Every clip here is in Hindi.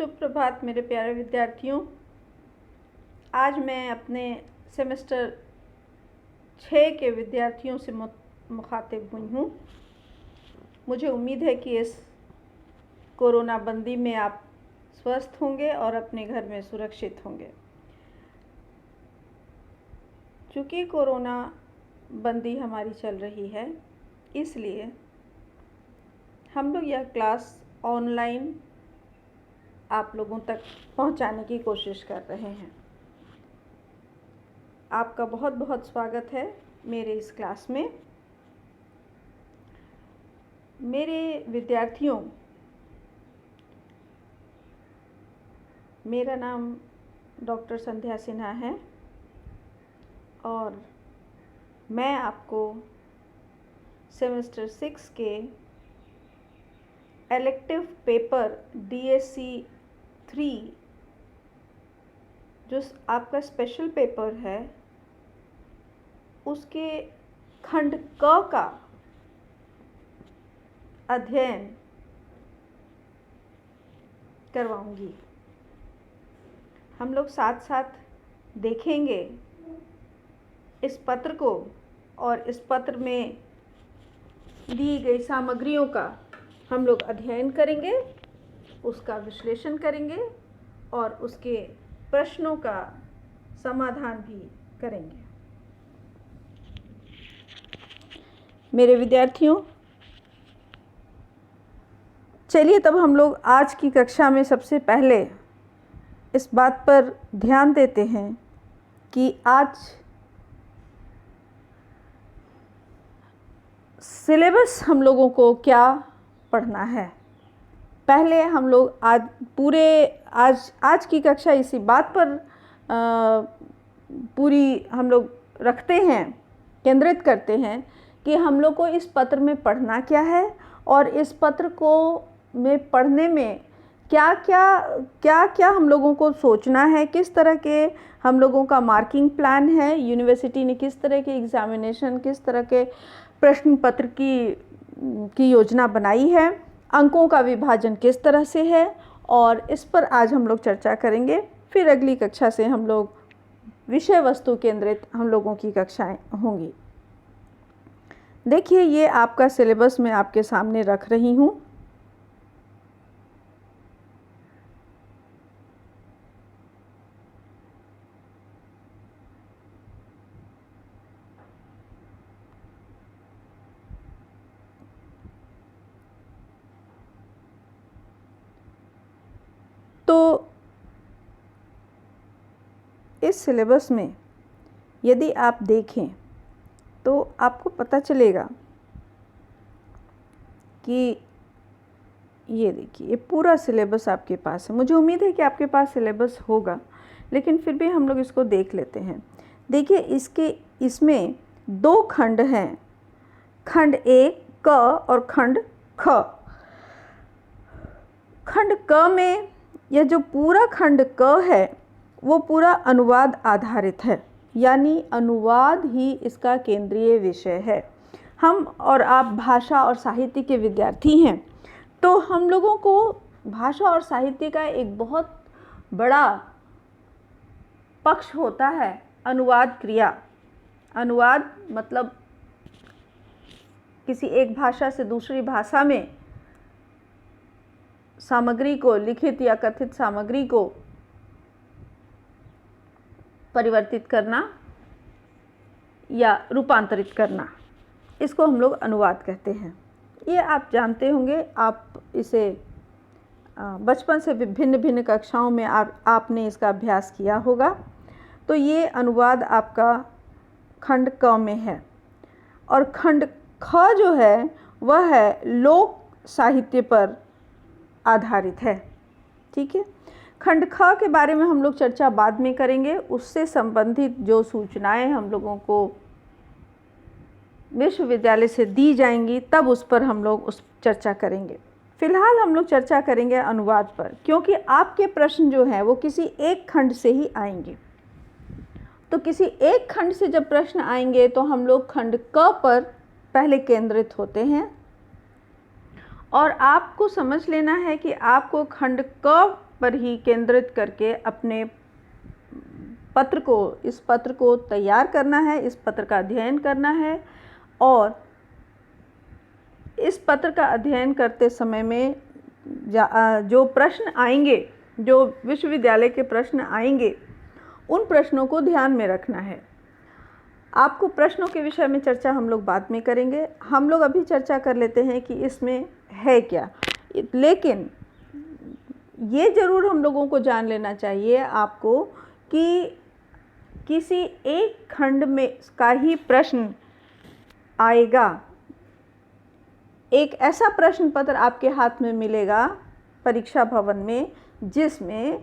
शुभ प्रभात मेरे प्यारे विद्यार्थियों। आज मैं अपने सेमेस्टर 6 के विद्यार्थियों से मुखातिब हुई हूँ। मुझे उम्मीद है कि इस कोरोना बंदी में आप स्वस्थ होंगे और अपने घर में सुरक्षित होंगे। चूँकि कोरोना बंदी हमारी चल रही है, इसलिए हम लोग यह क्लास ऑनलाइन आप लोगों तक पहुंचाने की कोशिश कर रहे हैं। आपका बहुत बहुत स्वागत है मेरे इस क्लास में। मेरे विद्यार्थियों, मेरा नाम डॉक्टर संध्या सिन्हा है और मैं आपको सेमेस्टर 6 के इलेक्टिव पेपर DSC 3 जो आपका स्पेशल पेपर है, उसके खंड क का अध्ययन करवाऊंगी। हम लोग साथ साथ देखेंगे इस पत्र को और इस पत्र में दी गई सामग्रियों का हम लोग अध्ययन करेंगे, उसका विश्लेषण करेंगे और उसके प्रश्नों का समाधान भी करेंगे। मेरे विद्यार्थियों, चलिए तब हम लोग आज की कक्षा में सबसे पहले इस बात पर ध्यान देते हैं कि आज सिलेबस हम लोगों को क्या पढ़ना है। पहले हम लोग आज की कक्षा इसी बात पर पूरी हम लोग रखते हैं, केंद्रित करते हैं कि हम लोग को इस पत्र में पढ़ना क्या है और इस पत्र को में पढ़ने में क्या क्या हम लोगों को सोचना है, किस तरह के हम लोगों का मार्किंग प्लान है, यूनिवर्सिटी ने किस तरह के एग्जामिनेशन, किस तरह के प्रश्न पत्र की योजना बनाई है, अंकों का विभाजन किस तरह से है, और इस पर आज हम लोग चर्चा करेंगे। फिर अगली कक्षा से हम लोग विषय वस्तु केंद्रित हम लोगों की कक्षाएं होंगी। देखिए, ये आपका सिलेबस मैं आपके सामने रख रही हूँ। तो इस सिलेबस में यदि आप देखें तो आपको पता चलेगा कि ये देखिए, ये पूरा सिलेबस आपके पास है। मुझे उम्मीद है कि आपके पास सिलेबस होगा, लेकिन फिर भी हम लोग इसको देख लेते हैं। देखिए, इसमें 2 खंड हैं, खंड 1 क और खंड ख। खंड क में यह जो पूरा खंड क है वो पूरा अनुवाद आधारित है, यानी अनुवाद ही इसका केंद्रीय विषय है। हम और आप भाषा और साहित्य के विद्यार्थी हैं, तो हम लोगों को भाषा और साहित्य का एक बहुत बड़ा पक्ष होता है अनुवाद क्रिया। अनुवाद मतलब किसी एक भाषा से दूसरी भाषा में सामग्री को, लिखित या कथित सामग्री को परिवर्तित करना या रूपांतरित करना, इसको हम लोग अनुवाद कहते हैं। ये आप जानते होंगे, आप इसे बचपन से विभिन्न भिन्न कक्षाओं में आपने इसका अभ्यास किया होगा। तो ये अनुवाद आपका खंड क में है और खंड ख जो है वह है लोक साहित्य पर आधारित है। ठीक है, खंड ख के बारे में हम लोग चर्चा बाद में करेंगे। उससे संबंधित जो सूचनाएं हम लोगों को विश्वविद्यालय से दी जाएंगी, तब उस पर हम लोग उस चर्चा करेंगे। फिलहाल हम लोग चर्चा करेंगे अनुवाद पर, क्योंकि आपके प्रश्न जो हैं वो किसी एक खंड से ही आएंगे। तो किसी एक खंड से जब प्रश्न आएंगे तो हम लोग खंड क पर पहले केंद्रित होते हैं और आपको समझ लेना है कि आपको खंड क पर ही केंद्रित करके अपने इस पत्र को तैयार करना है, इस पत्र का अध्ययन करना है। और इस पत्र का अध्ययन करते समय में जो प्रश्न आएंगे, जो विश्वविद्यालय के प्रश्न आएंगे, उन प्रश्नों को ध्यान में रखना है। आपको प्रश्नों के विषय में चर्चा हम लोग बाद में करेंगे। हम लोग अभी चर्चा कर लेते हैं कि इसमें है क्या। लेकिन ये ज़रूर हम लोगों को जान लेना चाहिए आपको कि किसी एक खंड में का ही प्रश्न आएगा। एक ऐसा प्रश्न पत्र आपके हाथ में मिलेगा परीक्षा भवन में, जिसमें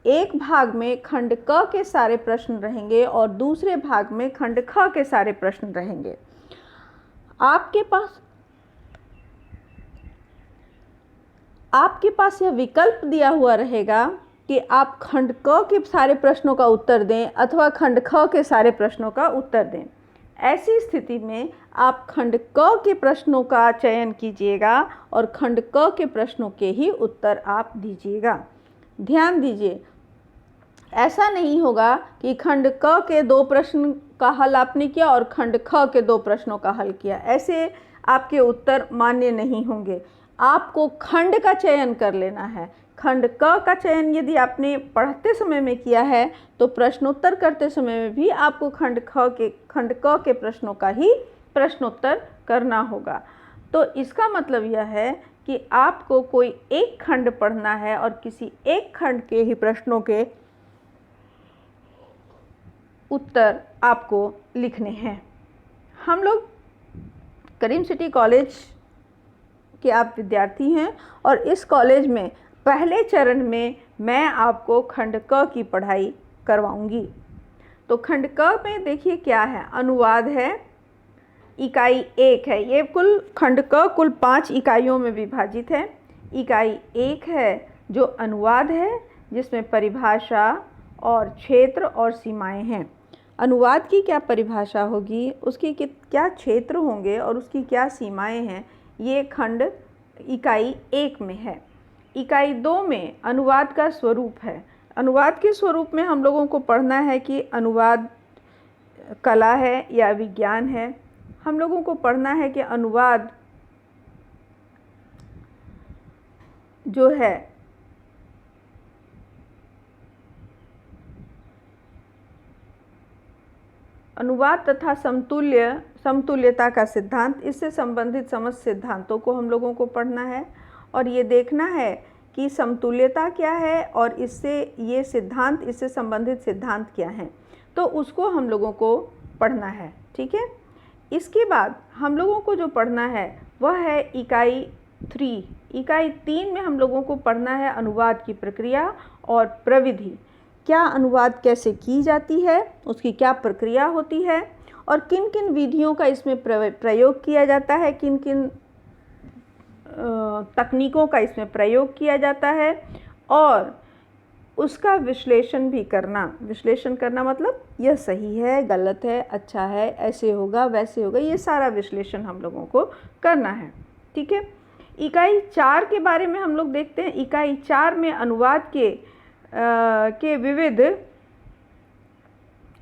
एक भाग में खंड क के सारे प्रश्न रहेंगे और दूसरे भाग में खंड ख के सारे प्रश्न रहेंगे। आपके पास यह विकल्प दिया हुआ रहेगा कि आप खंड क के सारे प्रश्नों का उत्तर दें अथवा खंड ख के सारे प्रश्नों का उत्तर दें। ऐसी स्थिति में आप खंड क के प्रश्नों का चयन कीजिएगा और खंड क के प्रश्नों के ही उत्तर आप दीजिएगा। ध्यान दीजिए, ऐसा नहीं होगा कि खंड क के 2 प्रश्न का हल आपने किया और खंड ख के 2 प्रश्नों का हल किया। ऐसे आपके उत्तर मान्य नहीं होंगे। आपको खंड का चयन कर लेना है। खंड क का चयन यदि आपने पढ़ते समय में किया है तो प्रश्नोत्तर करते समय में भी आपको खंड क के प्रश्नों का ही प्रश्नोत्तर करना होगा। तो इसका मतलब यह है कि आपको कोई एक खंड पढ़ना है और किसी एक खंड के ही प्रश्नों के उत्तर आपको लिखने हैं। हम लोग करीम सिटी कॉलेज के आप विद्यार्थी हैं और इस कॉलेज में पहले चरण में मैं आपको खंड क की पढ़ाई करवाऊंगी। तो खंड क में देखिए क्या है, अनुवाद है, इकाई 1 है। ये खंड क कुल 5 इकाइयों में विभाजित है। इकाई 1 है जो अनुवाद है, जिसमें परिभाषा और क्षेत्र और सीमाएं हैं। अनुवाद की क्या परिभाषा होगी, उसकी क्या क्षेत्र होंगे और उसकी क्या सीमाएं हैं, ये खंड इकाई 1 में है। इकाई 2 में अनुवाद का स्वरूप है। अनुवाद के स्वरूप में हम लोगों को पढ़ना है कि अनुवाद कला है या विज्ञान है। हम लोगों को पढ़ना है कि अनुवाद जो है अनुवाद तथा समतुल्यता का सिद्धांत, इससे संबंधित समस्त सिद्धांतों को हम लोगों को पढ़ना है और ये देखना है कि समतुल्यता क्या है और इससे संबंधित सिद्धांत क्या हैं, तो उसको हम लोगों को पढ़ना है। ठीक है। इसके बाद हम लोगों को जो पढ़ना है वह है इकाई 3। इकाई 3 में हम लोगों को पढ़ना है अनुवाद की प्रक्रिया और प्रविधि। क्या अनुवाद कैसे की जाती है, उसकी क्या प्रक्रिया होती है और किन किन विधियों का इसमें प्रयोग किया जाता है, किन किन तकनीकों का इसमें प्रयोग किया जाता है और उसका विश्लेषण भी करना। विश्लेषण करना मतलब यह सही है, गलत है, अच्छा है, ऐसे होगा, वैसे होगा, ये सारा विश्लेषण हम लोगों को करना है। ठीक है। इकाई 4 के बारे में हम लोग देखते हैं। इकाई 4 में अनुवाद के विविध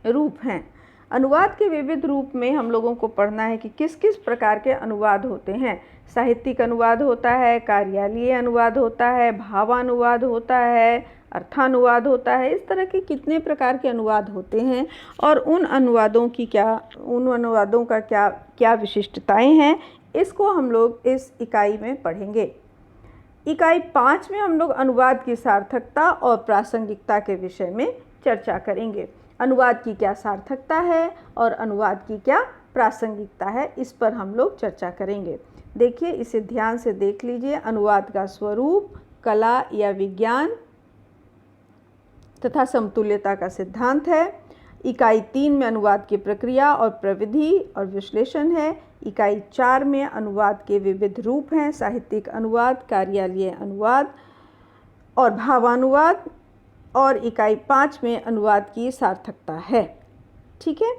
रूप हैं। अनुवाद के विविध रूप में हम लोगों को पढ़ना है कि किस किस प्रकार के अनुवाद होते हैं। साहित्यिक अनुवाद होता है, कार्यालयीय अनुवाद होता है, भावानुवाद होता है, अर्थानुवाद होता है। इस तरह के कितने प्रकार के अनुवाद होते हैं और उन अनुवादों का क्या विशिष्टताएं हैं, इसको हम लोग इस इकाई में पढ़ेंगे। इकाई 5 में हम लोग अनुवाद की सार्थकता और प्रासंगिकता के विषय में चर्चा करेंगे। अनुवाद की क्या सार्थकता है और अनुवाद की क्या प्रासंगिकता है, इस पर हम लोग चर्चा करेंगे। देखिए, इसे ध्यान से देख लीजिए। अनुवाद का स्वरूप, कला या विज्ञान तथा समतुल्यता का सिद्धांत है। इकाई 3 में अनुवाद की प्रक्रिया और प्रविधि और विश्लेषण है। इकाई 4 में अनुवाद के विविध रूप हैं, साहित्यिक अनुवाद, कार्यालयीय अनुवाद और भावानुवाद। और इकाई 5 में अनुवाद की सार्थकता है। ठीक है।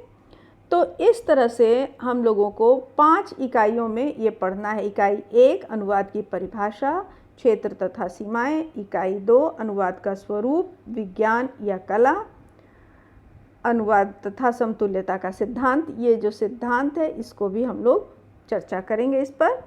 तो इस तरह से हम लोगों को 5 इकाइयों में ये पढ़ना है। इकाई 1 अनुवाद की परिभाषा, क्षेत्र तथा सीमाएं। इकाई 2 अनुवाद का स्वरूप, विज्ञान या कला। अनुवाद तथा समतुल्यता का सिद्धांत, ये जो सिद्धांत है इसको भी हम लोग चर्चा करेंगे इस पर।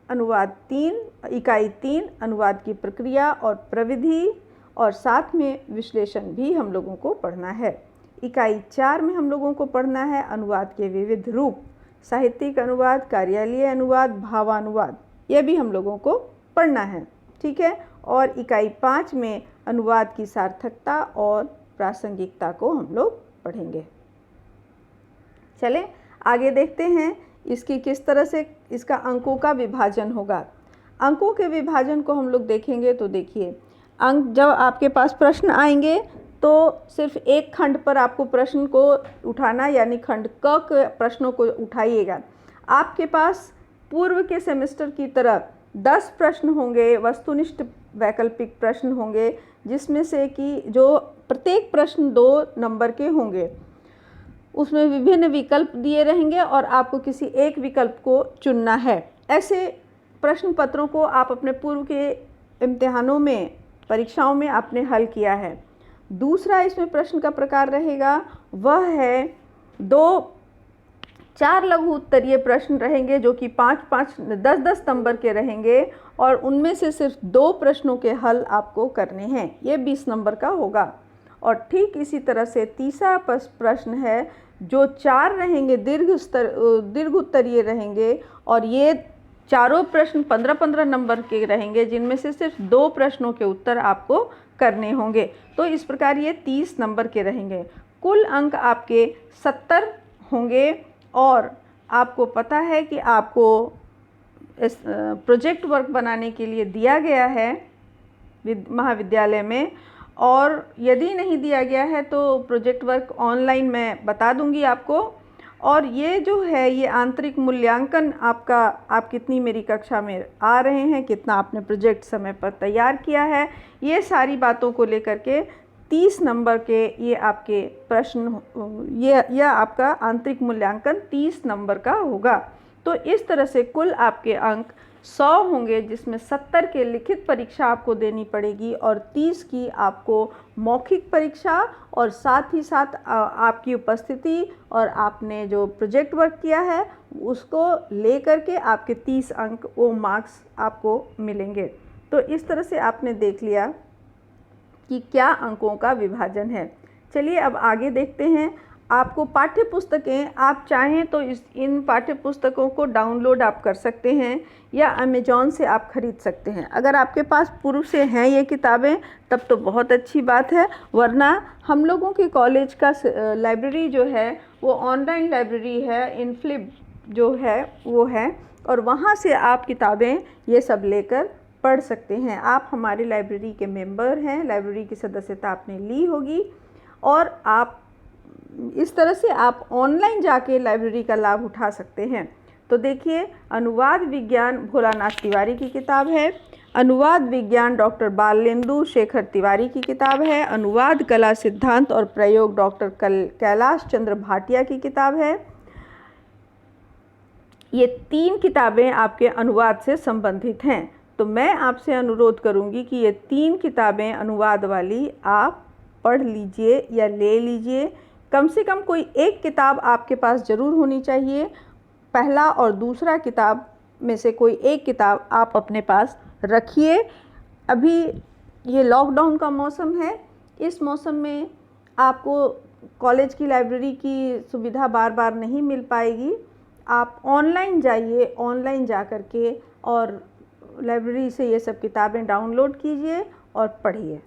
अनुवाद 3 इकाई 3 अनुवाद की प्रक्रिया और प्रविधि, और साथ में विश्लेषण भी हम लोगों को पढ़ना है। इकाई 4 में हम लोगों को पढ़ना है अनुवाद के विविध रूप, साहित्यिक अनुवाद, कार्यालयीय अनुवाद, भावानुवाद, ये भी हम लोगों को पढ़ना है, ठीक है। और इकाई 5 में अनुवाद की सार्थकता और प्रासंगिकता को हम लोग पढ़ेंगे। चलें आगे देखते हैं इसकी किस तरह से इसका अंकों का विभाजन होगा। अंकों के विभाजन को हम लोग देखेंगे तो देखिए, अंक जब आपके पास प्रश्न आएंगे तो सिर्फ एक खंड पर आपको प्रश्न को उठाना, यानी खंड क के प्रश्नों को उठाइएगा। आपके पास पूर्व के सेमेस्टर की तरह 10 प्रश्न होंगे, वस्तुनिष्ठ वैकल्पिक प्रश्न होंगे, जिसमें से कि जो प्रत्येक प्रश्न 2 नंबर के होंगे। उसमें विभिन्न विकल्प दिए रहेंगे और आपको किसी एक विकल्प को चुनना है। ऐसे प्रश्न पत्रों को आप अपने पूर्व के इम्तिहानों में, परीक्षाओं में आपने हल किया है। दूसरा इसमें प्रश्न का प्रकार रहेगा वह है 4 लघु उत्तरीय प्रश्न रहेंगे, जो कि 5-5, 10-10 नंबर के रहेंगे, और उनमें से सिर्फ 2 प्रश्नों के हल आपको करने हैं। ये 20 नंबर का होगा। और ठीक इसी तरह से तीसरा प्रश्न है जो 4 रहेंगे, दीर्घ उत्तरीय रहेंगे, और ये चारों प्रश्न 15-15 नंबर के रहेंगे, जिनमें से सिर्फ 2 प्रश्नों के उत्तर आपको करने होंगे। तो इस प्रकार ये 30 नंबर के रहेंगे। कुल अंक आपके 70 होंगे। और आपको पता है कि आपको इस प्रोजेक्ट वर्क बनाने के लिए दिया गया है महाविद्यालय में, और यदि नहीं दिया गया है तो प्रोजेक्ट वर्क ऑनलाइन मैं बता दूंगी आपको। और ये जो है ये आंतरिक मूल्यांकन आपका, आप कितनी मेरी कक्षा में आ रहे हैं, कितना आपने प्रोजेक्ट समय पर तैयार किया है, ये सारी बातों को लेकर के 30 नंबर के ये आपके प्रश्न, ये आपका आंतरिक मूल्यांकन 30 नंबर का होगा। तो इस तरह से कुल आपके अंक 100 होंगे, जिसमें 70 के लिखित परीक्षा आपको देनी पड़ेगी और 30 की आपको मौखिक परीक्षा, और साथ ही साथ आपकी उपस्थिति और आपने जो प्रोजेक्ट वर्क किया है उसको लेकर के आपके 30 अंक, वो मार्क्स आपको मिलेंगे। तो इस तरह से आपने देख लिया कि क्या अंकों का विभाजन है। चलिए अब आगे देखते हैं। आपको पाठ्य पुस्तकें, आप चाहें तो इन पाठ्य पुस्तकों को डाउनलोड आप कर सकते हैं या अमेज़ॉन से आप ख़रीद सकते हैं। अगर आपके पास पूर्व से हैं ये किताबें तब तो बहुत अच्छी बात है, वरना हम लोगों के कॉलेज का लाइब्रेरी जो है वो ऑनलाइन लाइब्रेरी है, इनफ्लिप जो है वो है, और वहाँ से आप किताबें ये सब लेकर पढ़ सकते हैं। आप हमारी लाइब्रेरी के मेंबर हैं, लाइब्रेरी की सदस्यता आपने ली होगी, और आप इस तरह से आप ऑनलाइन जाके लाइब्रेरी का लाभ उठा सकते हैं। तो देखिए, अनुवाद विज्ञान भोलानाथ तिवारी की किताब है। अनुवाद विज्ञान डॉक्टर बालेंदु शेखर तिवारी की किताब है। अनुवाद कला सिद्धांत और प्रयोग डॉक्टर कैलाश चंद्र भाटिया की किताब है। ये 3 किताबें आपके अनुवाद से संबंधित हैं। तो मैं आपसे अनुरोध करूंगी कि ये 3 किताबें अनुवाद वाली आप पढ़ लीजिए या ले लीजिए। कम से कम कोई एक किताब आपके पास ज़रूर होनी चाहिए। पहला और दूसरा किताब में से कोई एक किताब आप अपने पास रखिए। अभी ये लॉकडाउन का मौसम है, इस मौसम में आपको कॉलेज की लाइब्रेरी की सुविधा बार बार नहीं मिल पाएगी। आप ऑनलाइन जाइए, ऑनलाइन जा कर के और लाइब्रेरी से ये सब किताबें डाउनलोड कीजिए और पढ़िए,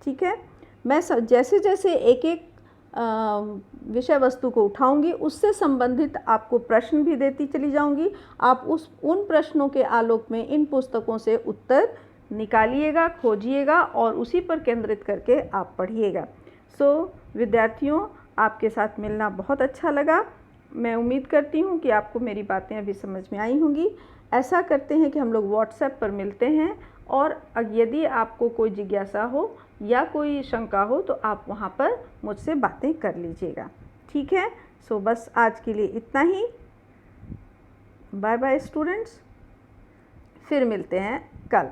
ठीक है। मैं जैसे जैसे एक एक विषय वस्तु को उठाऊंगी, उससे संबंधित आपको प्रश्न भी देती चली जाऊंगी। आप उन प्रश्नों के आलोक में इन पुस्तकों से उत्तर निकालिएगा, खोजिएगा और उसी पर केंद्रित करके आप पढ़िएगा। विद्यार्थियों, आपके साथ मिलना बहुत अच्छा लगा। मैं उम्मीद करती हूँ कि आपको मेरी बातें अभी समझ में आई होंगी। ऐसा करते हैं कि हम लोग व्हाट्सएप पर मिलते हैं, और यदि आपको कोई जिज्ञासा हो या कोई शंका हो तो आप वहाँ पर मुझसे बातें कर लीजिएगा, ठीक है। बस आज के लिए इतना ही। बाय बाय स्टूडेंट्स, फिर मिलते हैं कल।